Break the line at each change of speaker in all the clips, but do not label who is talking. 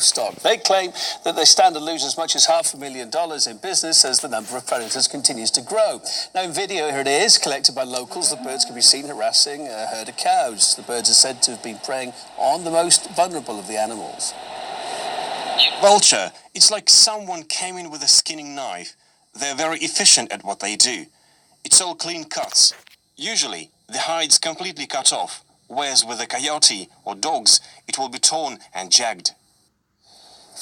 livestock. They claim that they stand to lose as much as $500,000 in business as the number of predators continues to grow. Now, in video, here it is, collected by locals. The birds can be seen harassing a herd of cows. The birds are said to have been preying on the most vulnerable of the animals.
Vulture, it's like someone came in with a skinning knife. They're very efficient at what they do. It's all clean cuts. Usually, the hide's completely cut off, whereas with a coyote or dogs, it will be torn and jagged.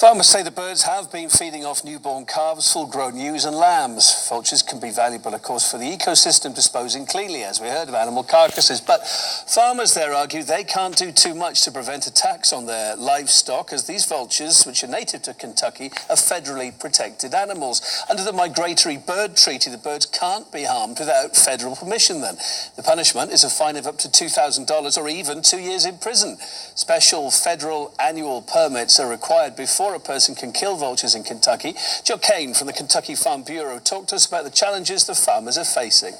Farmers say the birds have been feeding off newborn calves, full-grown ewes and lambs. Vultures can be valuable, of course, for the ecosystem, disposing cleanly, as we heard, of animal carcasses. But farmers there argue they can't do too much to prevent attacks on their livestock, as these vultures, which are native to Kentucky, are federally protected animals. Under the Migratory Bird Treaty, the birds can't be harmed without federal permission then. The punishment is a fine of up to $2,000 or even 2 years in prison. Special federal annual permits are required before a person can kill vultures in Kentucky. Joe Kane from the Kentucky Farm Bureau talked to us about the challenges the farmers are facing.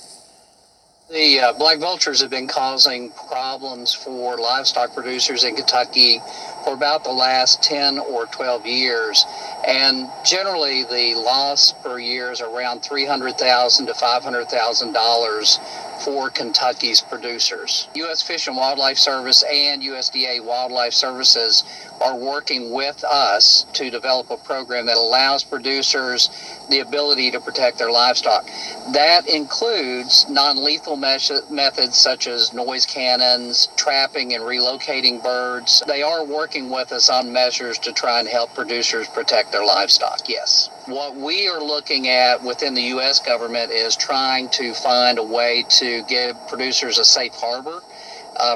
The black vultures have been causing problems for livestock producers in Kentucky for about the last 10 or 12 years. And generally, the loss per year is around $300,000 to $500,000 for Kentucky's producers. U.S. Fish and Wildlife Service and USDA Wildlife Services are working with us to develop a program that allows producers the ability to protect their livestock. That includes non-lethal methods such as noise cannons, trapping and relocating birds. They are working with us on measures to try and help producers protect their livestock, yes. What we are looking at within the U.S. government is trying to find a way to give producers a safe harbor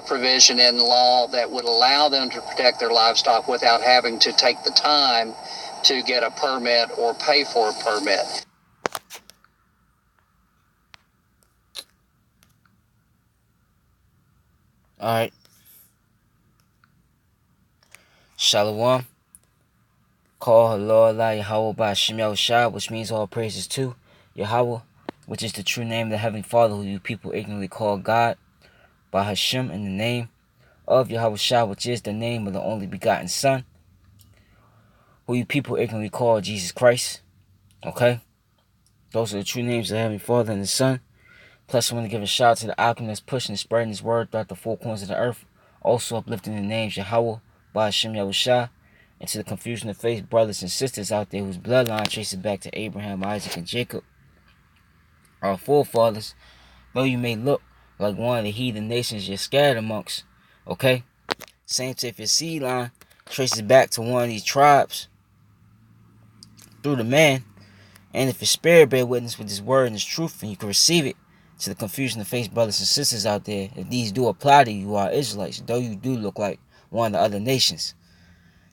provision in law that would allow them to protect their livestock without having to take the time to get a permit or pay for a permit.
Alright. Shalom. Call Lord Allah Yahweh by Hashem Yahushua, which means all praises to Yahweh, which is the true name of the Heavenly Father, who you people ignorantly call God, by Hashem in the name of Yahushua, which is the name of the only begotten Son, who you people ignorantly call Jesus Christ. Okay? Those are the true names of the Heavenly Father and the Son. Plus, I want to give a shout out to the alchemy that's pushing and spreading his word throughout the four corners of the earth, also uplifting the names Yahweh by Hashem Yahushua, and to the confusion of faith brothers and sisters out there whose bloodline traces back to Abraham, Isaac, and Jacob, our forefathers. Though you may look like one of the heathen nations you're scattered amongst, okay? Same if your seed line traces back to one of these tribes through the man, and if your spirit bear witness with this word and this truth, and you can receive it, to the confusion of faith brothers and sisters out there, if these do apply to you, are Israelites, though you do look like one of the other nations.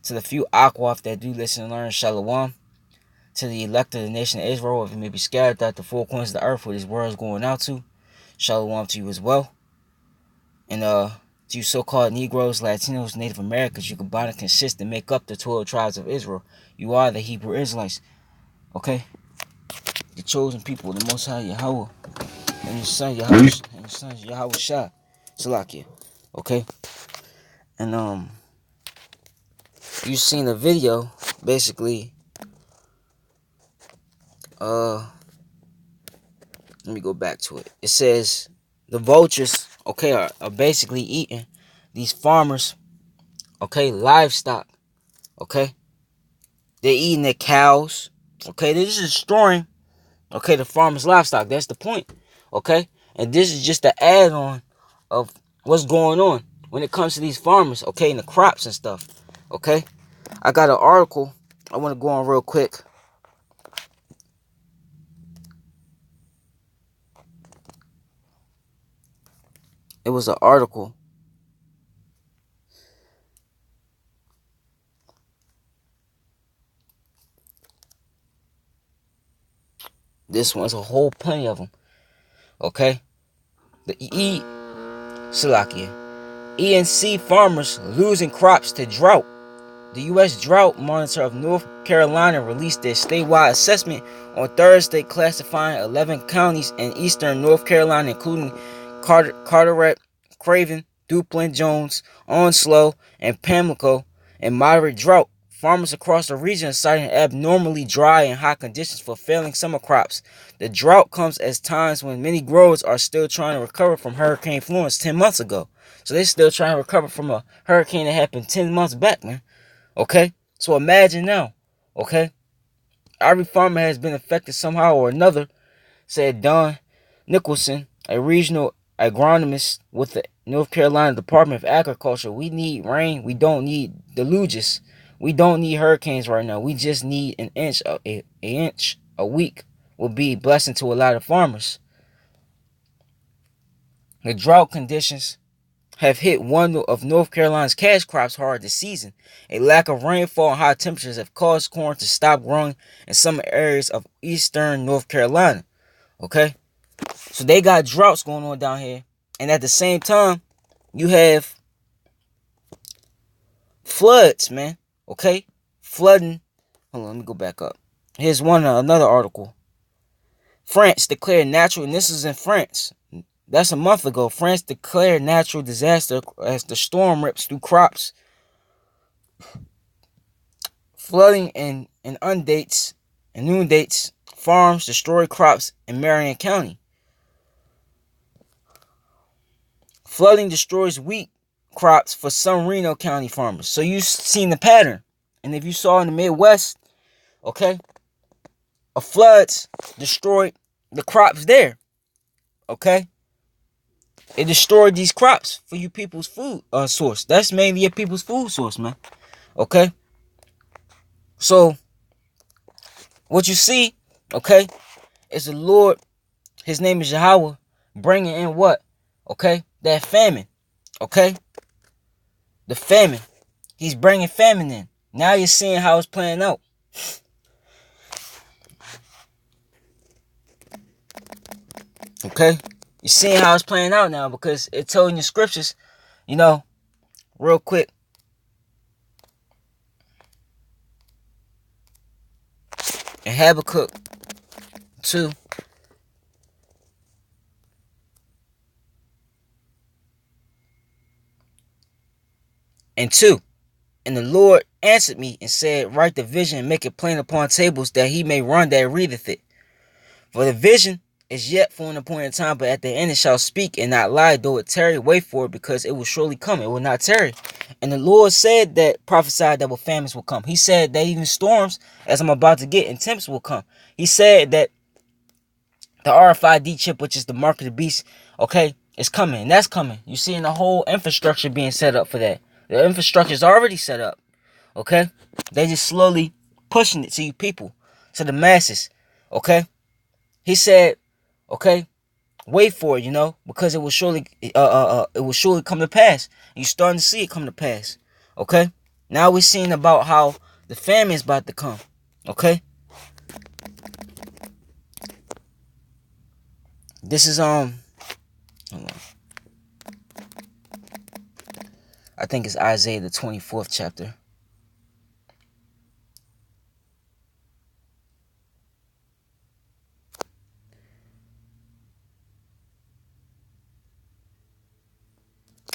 To the few Akwaf that do listen and learn, Shalom. To the elect of the nation of Israel, if it may be scattered throughout the four corners of the earth where this world is going out to, Shalom to you as well. And to you so-called Negroes, Latinos, Native Americans, you combine and consist and make up the 12 tribes of Israel. You are the Hebrew Israelites. Okay? The chosen people, the Most High Yahweh, and His Son Yahweh, and His Son Yahweh Shah, Salakia. Okay? And you seen the video, basically. Let me go back to it. It says the vultures, okay, are basically eating these farmers, okay, livestock, okay. They're eating their cows, okay. They're just destroying, okay, the farmers' livestock. That's the point, okay. And this is just the add-on of what's going on when it comes to these farmers, okay, and the crops and stuff, okay. I got an article I want to go on real quick. It was an article. This one's a whole plenty of them. Okay? The Salakia. ENC farmers losing crops to drought. The U.S. Drought Monitor of North Carolina released their statewide assessment on Thursday, classifying 11 counties in eastern North Carolina, including Carteret, Craven, Duplin, Jones, Onslow, and Pamlico, in moderate drought Farmers across the region are citing abnormally dry and hot conditions for failing summer crops. The drought comes at times when many growers are still trying to recover from Hurricane Florence 10 months ago. So they're still trying to recover from a hurricane that happened 10 months back, man. Okay? So imagine now. Okay? Every farmer has been affected somehow or another, said Don Nicholson, a regional agronomist with the North Carolina Department of Agriculture. We need rain. We don't need deluges. We don't need hurricanes right now. We just need an inch a week will be a blessing to a lot of farmers. The drought conditions have hit one of North Carolina's cash crops hard this season. A lack of rainfall and high temperatures have caused corn to stop growing in some areas of eastern North Carolina. Okay? So they got droughts going on down here. And at the same time, you have floods, man. Okay? Flooding. Hold on, let me go back up. Here's another article. France declared natural, and this is in France. That's a month ago. France declared natural disaster as the storm rips through crops. Flooding and inundates farms, destroy crops in Marion County. Flooding destroys wheat crops for some Reno County farmers. So you've seen the pattern. And if you saw in the Midwest, okay, a floods destroyed the crops there. Okay? It destroyed these crops for you people's food source. That's mainly your people's food source, man. Okay? So, what you see, okay, is the Lord, his name is Yahweh, bringing in what? Okay? That famine. Okay? The famine. He's bringing famine in. Now you're seeing how it's playing out. Okay? You're seeing how it's playing out now because it told in the scriptures, you know, real quick. In Habakkuk 2. And 2. And the Lord answered me and said, write the vision and make it plain upon tables that he may run that readeth it. For the vision is yet for an appointed time, but at the end it shall speak and not lie, though it tarry, wait for it, because it will surely come. It will not tarry. And the Lord said that, prophesied that famines will come. He said that even storms, as I'm about to get, and temps will come. He said that the RFID chip, which is the mark of the beast, okay, is coming. And that's coming. You're seeing the whole infrastructure being set up for that. The infrastructure is already set up. Okay? They just slowly pushing it to you people, to the masses. Okay? He said, okay, wait for it, you know, because it will surely come to pass. You're starting to see it come to pass. Okay? Now we're seeing about how the famine is about to come. Okay? This is hold on. I think it's Isaiah the 24th chapter.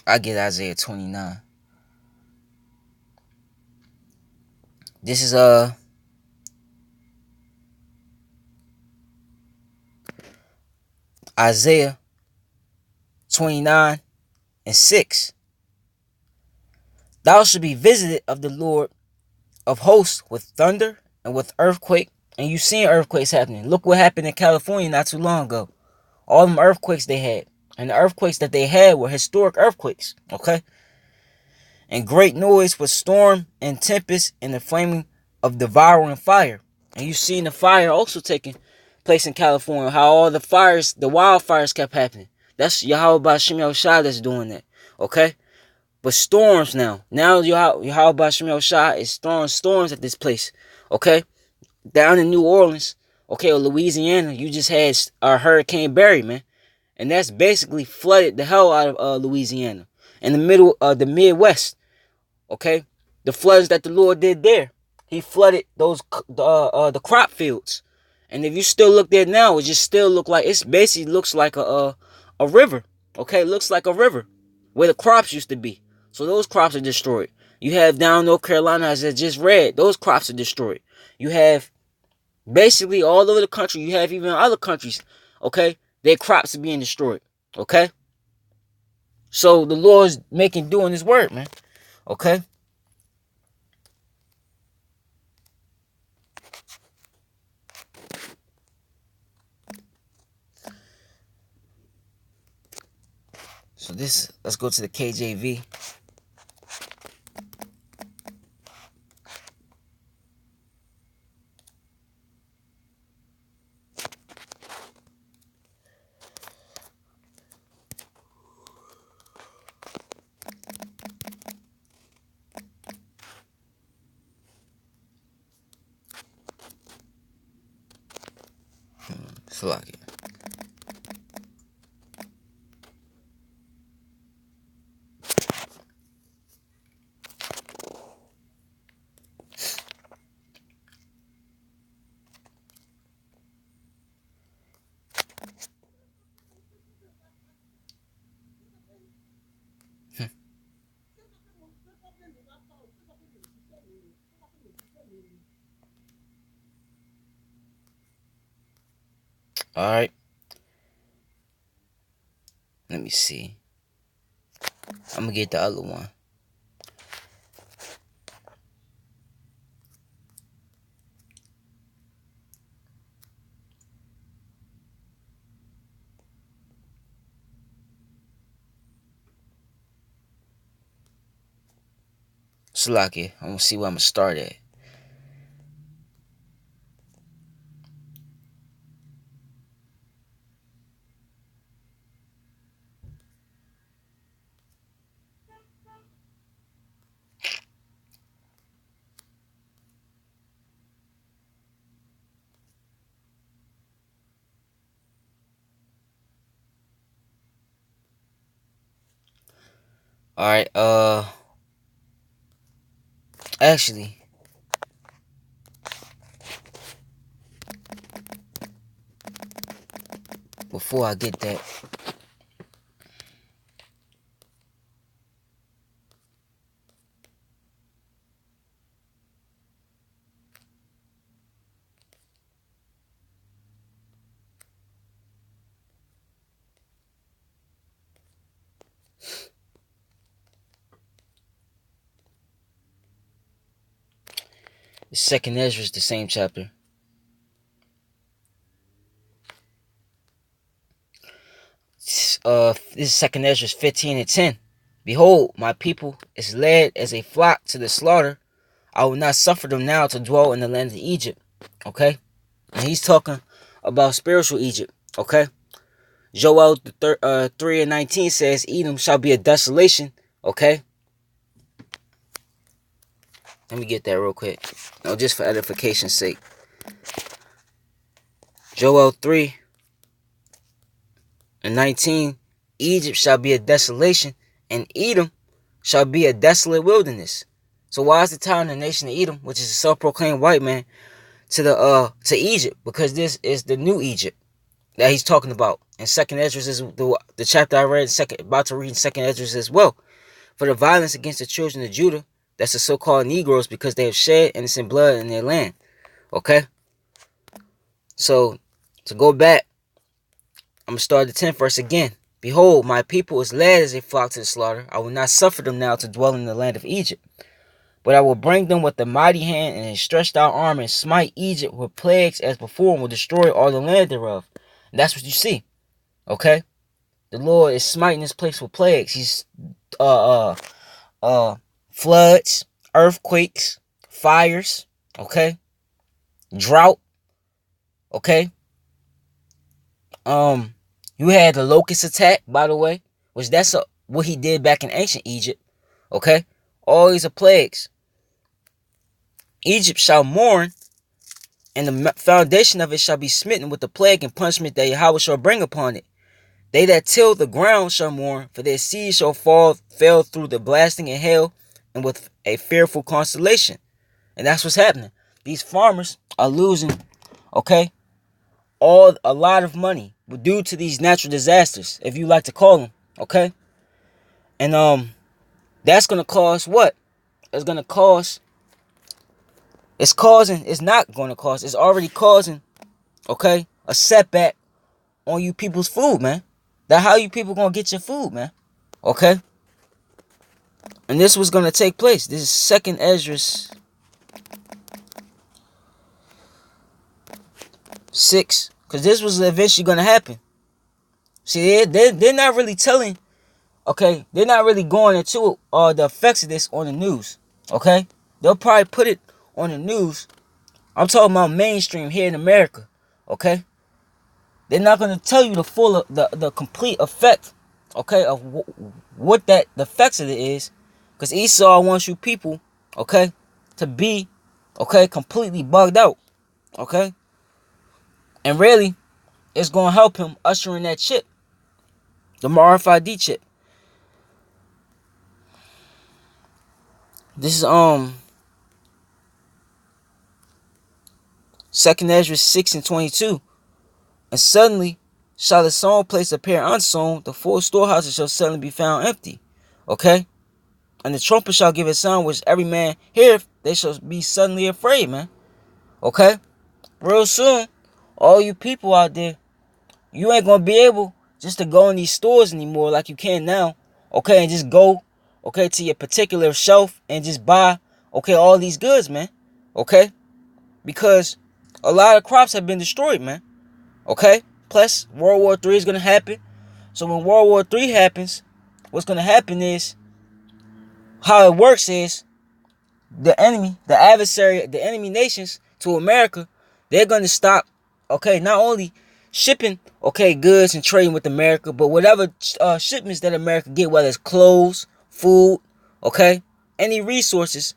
I get Isaiah 29. This is Isaiah 29 and 6. Thou shalt be visited of the Lord of hosts with thunder and with earthquake. And you've seen earthquakes happening. Look what happened in California not too long ago. All them earthquakes they had. And the earthquakes that they had were historic earthquakes. Okay? And great noise with storm and tempest and the flaming of devouring fire. And you've seen the fire also taking place in California. How all the fires, the wildfires kept happening. That's Yahweh Ba'Shem Yahushua that's doing that. Okay? But storms now. Now Yahweh Ba'Shem Yahushua is throwing storms at this place. Okay? Down in New Orleans, okay, or Louisiana, you just had Hurricane Barry, man. And that's basically flooded the hell out of Louisiana. In the middle of the Midwest. Okay? The floods that the Lord did there. He flooded those the crop fields. And if you still look there now, it just still look like, it's basically looks like a river. Okay? It looks like a river. Where the crops used to be. So those crops are destroyed. You have down North Carolina, as I just read, those crops are destroyed. You have basically all over the country. You have even other countries, okay? Their crops are being destroyed, okay? So the Lord's doing his word, man, okay? So let's go to the KJV. Slock it. All right. Let me see. I'm gonna get the other one. Slock it. I'm gonna see where I'm gonna start at. All right. Actually, before I get that, the second Ezra is the same chapter. This is second Ezra 15:10. Behold, my people is led as a flock to the slaughter. I will not suffer them now to dwell in the land of Egypt. Okay? And he's talking about spiritual Egypt. Okay? Joel 3:19 says, Edom shall be a desolation. Okay? Let me get that real quick. No, just for edification's sake. Joel 3:19, Egypt shall be a desolation, and Edom shall be a desolate wilderness. So why is the time the nation of Edom, which is a self-proclaimed white man, to Egypt? Because this is the new Egypt that he's talking about. And second Ezra is the chapter I read, about to read in second Ezra as well. For the violence against the children of Judah, that's the so-called Negroes, because they have shed innocent blood in their land. Okay? So, to go back, I'm going to start the 10th verse again. Behold, my people is led as a flock to the slaughter. I will not suffer them now to dwell in the land of Egypt. But I will bring them with a mighty hand and a stretched out arm and smite Egypt with plagues as before and will destroy all the land thereof. And that's what you see. Okay? The Lord is smiting this place with plagues. He's floods, earthquakes, fires, okay? Drought, okay? You had the locust attack, by the way, which that's what he did back in ancient Egypt, okay? All these are plagues. Egypt shall mourn, and the foundation of it shall be smitten with the plague and punishment that Yahweh shall bring upon it. They that till the ground shall mourn, for their seed shall fell through the blasting and hail, and with a fearful constellation. And that's what's happening. These farmers are losing, okay, a lot of money due to these natural disasters, if you like to call them, okay? And that's gonna cause what? is going to cause, it's not going to cause, it's already causing, okay, a setback on you people's food, man. That how you people going to get your food, man. Okay? And this was going to take place. This is 2nd Ezra 6. Because this was eventually going to happen. See, they're not really telling, okay? They're not really going into the effects of this on the news, okay? They'll probably put it on the news. I'm talking about mainstream here in America, okay? They're not going to tell you the full, the complete effect, okay, of what the effects of it is. Because Esau wants you people, okay, to be, okay, completely bugged out, okay? And really, it's going to help him usher in that chip, the RFID chip. This is 2nd Ezra 6:22. And suddenly shall the sown place appear unsown, the full storehouses shall suddenly be found empty. Okay? And the trumpet shall give a sound which every man heareth, they shall be suddenly afraid, man. Okay? Real soon, all you people out there, you ain't gonna be able just to go in these stores anymore like you can now. Okay, and just go, okay, to your particular shelf and just buy, okay, all these goods, man. Okay? Because a lot of crops have been destroyed, man. Okay? Plus, World War III is going to happen. So when World War III happens, what's going to happen is, how it works is, the enemy, the adversary, the enemy nations to America, they're going to stop, okay, not only shipping, okay, goods and trading with America, but whatever shipments that America get, whether it's clothes, food, okay, any resources,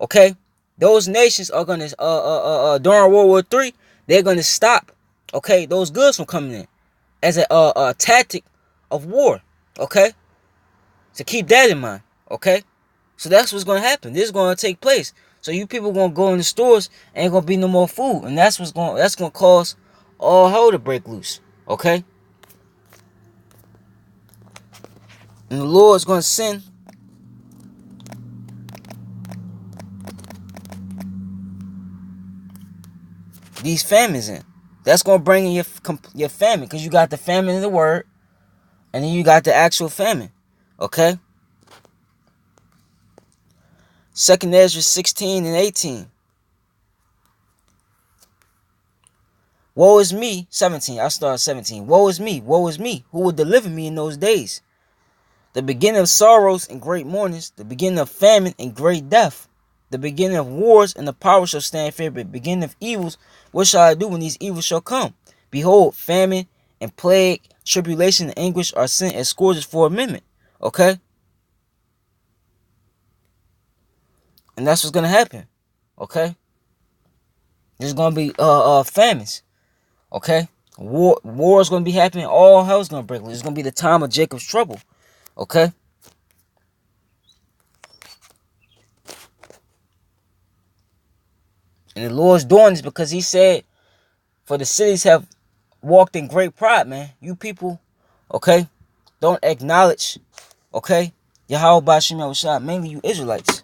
okay, those nations are going to, during World War III, they're going to stop, okay, those goods from coming in as a tactic of war, okay, so keep that in mind, okay. So that's what's going to happen. This is going to take place. So you people going to go in the stores, ain't going to be no more food. And that's going to cause all hell to break loose. Okay? And the Lord's going to send these famines in. That's going to bring in your famine. Because you got the famine in the word. And then you got the actual famine. Okay? 2nd Ezra 16:18. Woe is me, 17. I'll start at 17. Woe is me, who will deliver me in those days? The beginning of sorrows and great mournings, the beginning of famine and great death, the beginning of wars, and the power shall stand firm, but the beginning of evils, what shall I do when these evils shall come? Behold, famine and plague, tribulation and anguish are sent as scourges for a minute. Okay? And that's what's gonna happen. Okay? There's gonna be famines. Okay? War is gonna be happening, all hell's gonna break loose. It's gonna be the time of Jacob's trouble. Okay? And the Lord's doing this because he said, for the cities have walked in great pride, man. You people, okay, don't acknowledge, okay, Yahweh Bashim Yahushua, mainly you Israelites.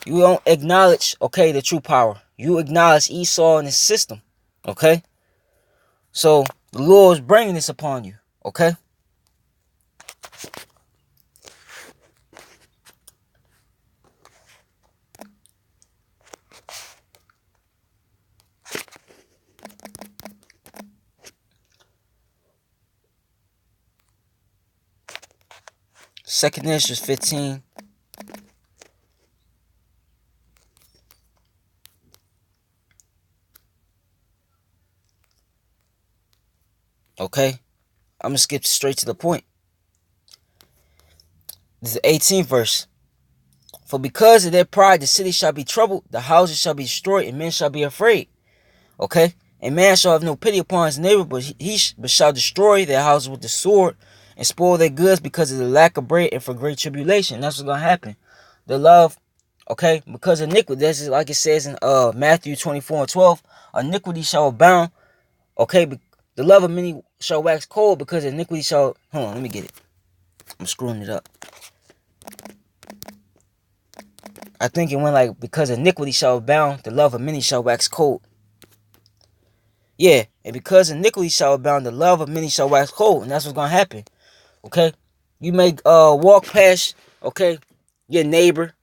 You don't acknowledge, okay, the true power. You acknowledge Esau and his system, okay? So, the Lord is bringing this upon you, okay? Second Ezra 15. Okay? I'm going to skip straight to the point. This is the 18th verse. For because of their pride, the city shall be troubled, the houses shall be destroyed, and men shall be afraid. Okay? And man shall have no pity upon his neighbor, but he shall destroy their houses with the sword, and spoil their goods because of the lack of bread and for great tribulation. That's what's going to happen. The love, okay, because of iniquity, this is like it says in Matthew 24:12, iniquity shall abound, okay, the love of many shall wax cold because iniquity shall, hold on, let me get it. I'm screwing it up. I think it went like, because iniquity shall abound, the love of many shall wax cold. Yeah, and because iniquity shall abound, the love of many shall wax cold, and that's what's gonna happen. Okay, you may walk past, okay, your neighbor,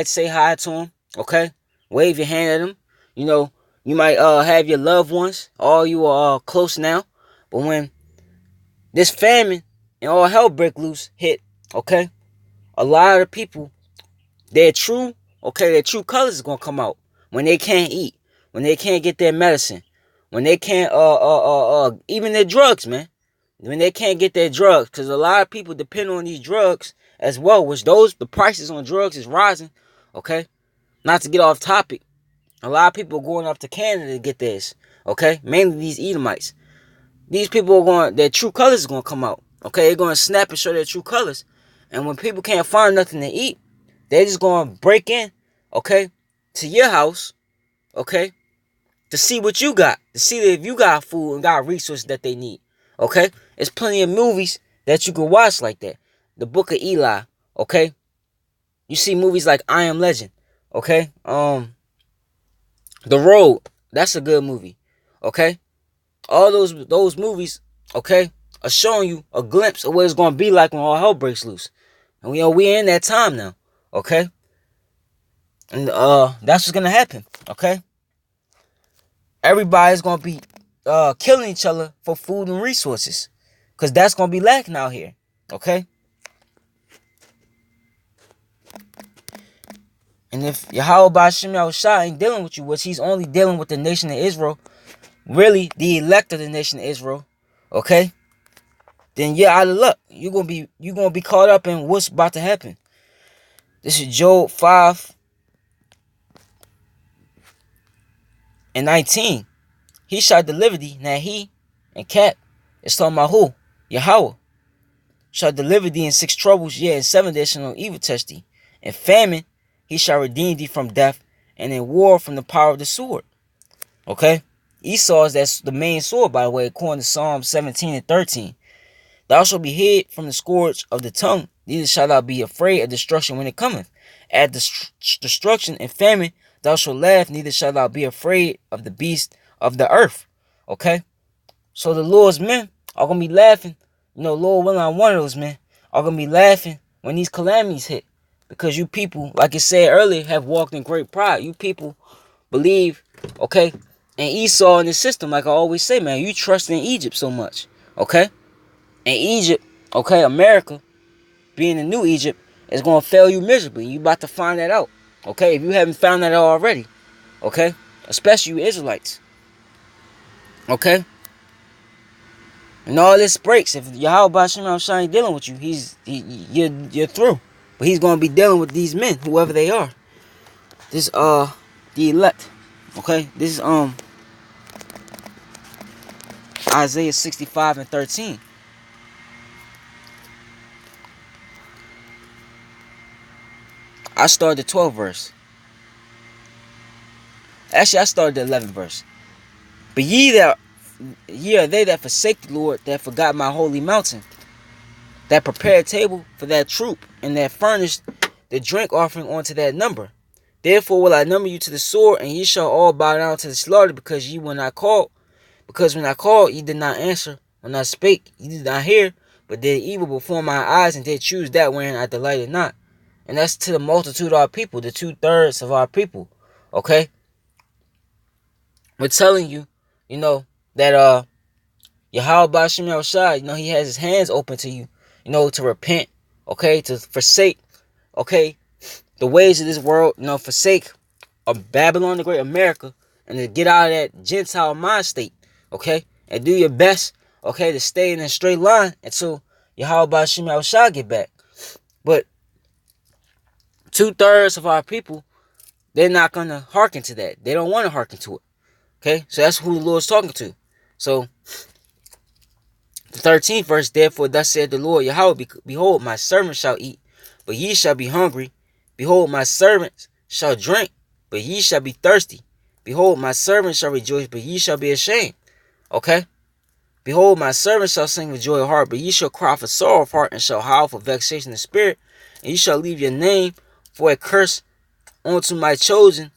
say hi to him, okay, wave your hand at him. You know, you might have your loved ones, all you are close now, but when this famine and all hell break loose hit, okay, a lot of people, their true colors is gonna come out when they can't eat, when they can't get their medicine, when they can't even their drugs, man. When they can't get their drugs, because a lot of people depend on these drugs as well, which the prices on drugs is rising. Okay, not to get off topic, a lot of people are going up to Canada to get this. Okay, mainly these Edomites. These people their true colors is gonna come out. Okay, they're gonna snap and show their true colors, and when people can't find nothing to eat, they're just gonna break in, okay, to your house, okay, to see what you got, to see if you got food and got resources that they need. Okay, there's plenty of movies that you can watch like that. The Book of Eli. Okay, you see movies like I Am Legend. Okay, The Road. That's a good movie. Okay, all those movies. Okay, are showing you a glimpse of what it's gonna be like when all hell breaks loose. And we're in that time now. Okay, and that's what's gonna happen. Okay, everybody's gonna be killing each other for food and resources, because that's gonna be lacking out here. Okay, and if Yahweh Ba'Shem Yahushua ain't dealing with you, which he's only dealing with the nation of Israel, really the elect of the nation of Israel, okay, then you're out of luck. You're gonna be caught up in what's about to happen. This is Job 5:19. He shall deliver thee. Now he and Cap is talking about who? Yahweh shall deliver thee in 6 troubles, yea, in 7 there shall no evil touch thee. In famine he shall redeem thee from death, and in war from the power of the sword. Okay? Esau's, that's the main sword, by the way, according to Psalm 17:13. Thou shalt be hid from the scourge of the tongue, neither shalt thou be afraid of destruction when it cometh. At destruction and famine thou shalt laugh, neither shalt thou be afraid of the beast of the earth. Okay? So the Lord's men are going to be laughing. You know, Lord willing, I'm one of those men, are going to be laughing when these calamities hit. Because you people, like I said earlier, have walked in great pride. You people believe, okay, and Esau in the system, like I always say, man, you trust in Egypt so much. Okay? And Egypt, okay, America, being the new Egypt, is going to fail you miserably. You about to find that out. Okay? If you haven't found that out already. Okay? Especially you Israelites. Okay? And all this breaks. If Yahweh Ba'Shem Shai ain't dealing with you, you're through. But he's gonna be dealing with these men, whoever they are. This the elect. Okay? This is Isaiah 65:13. I started the 12th verse. Actually, I started the 11th verse. But ye are they that forsake the Lord, that forgot my holy mountain, that prepared a table for that troop, and that furnished the drink offering unto that number. Therefore will I number you to the sword, and ye shall all bow down to the slaughter, because ye were not called. Because when I called, ye did not answer. When I spake, ye did not hear, but did evil before my eyes, and did choose that wherein I delighted not. And that's to the multitude of our people, the 2/3 of our people. Okay? We're telling you, you know, that Yahweh Ba'Shem Yahushua, you know, he has his hands open to you, you know, to repent, okay, to forsake, okay, the ways of this world, you know, forsake of Babylon the Great, America, and to get out of that Gentile mind state, okay, and do your best, okay, to stay in a straight line until Yahweh Ba'Shem Yahushua get back. But 2/3 of our people, they're not going to hearken to that. They don't want to hearken to it. Okay, so that's who the Lord's talking to. So, the 13th verse, therefore, thus said the Lord Yahweh, behold, my servant shall eat, but ye shall be hungry. Behold, my servants shall drink, but ye shall be thirsty. Behold, my servants shall rejoice, but ye shall be ashamed. Okay? Behold, my servants shall sing with joy of heart, but ye shall cry for sorrow of heart, and shall howl for vexation of spirit, and ye shall leave your name for a curse unto my chosen,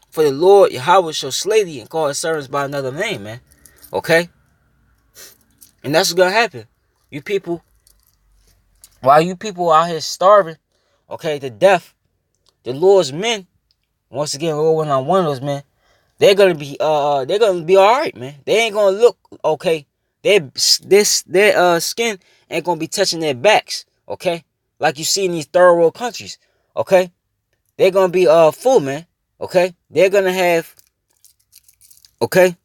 for the Lord Yahweh shall slay thee and call his servants by another name, man. Okay? And that's what's gonna happen. You people, while you people out here starving, okay, to death, the Lord's men, once again, Lord, when I'm one of those men, they're gonna be alright, man. They ain't gonna look okay. Their skin ain't gonna be touching their backs, okay? Like you see in these third world countries, okay? They're gonna be full, man. Okay? They're gonna have, okay,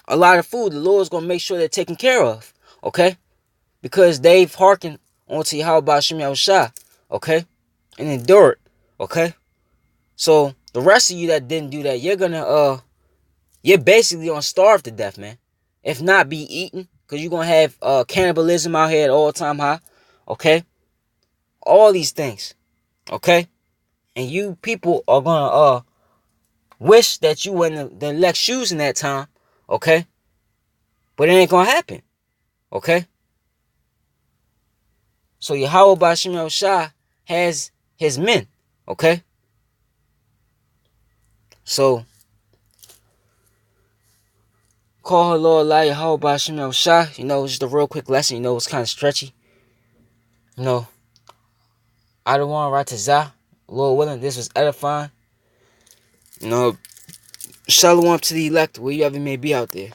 a lot of food. The Lord's gonna make sure they're taken care of. Okay? Because they've hearkened onto Yahweh Shem Yahushua, okay? And endured. Okay? So the rest of you that didn't do that, you're basically gonna starve to death, man. If not be eaten, because you're gonna have cannibalism out here at all time high. Okay? All these things. Okay? And you people are gonna wish that you were in the elect shoes in that time. Okay? But it ain't gonna happen. Okay? So Yahweh Bashim Yahushua has his men. Okay? So call her Lord Allah Yahweh Bashim Yahushua. You know, just a real quick lesson. You know, it's kind of stretchy. You know, I don't want to write to Zah. Lord willing, this was edifying. You know, shalom to the elect, where you ever may be out there.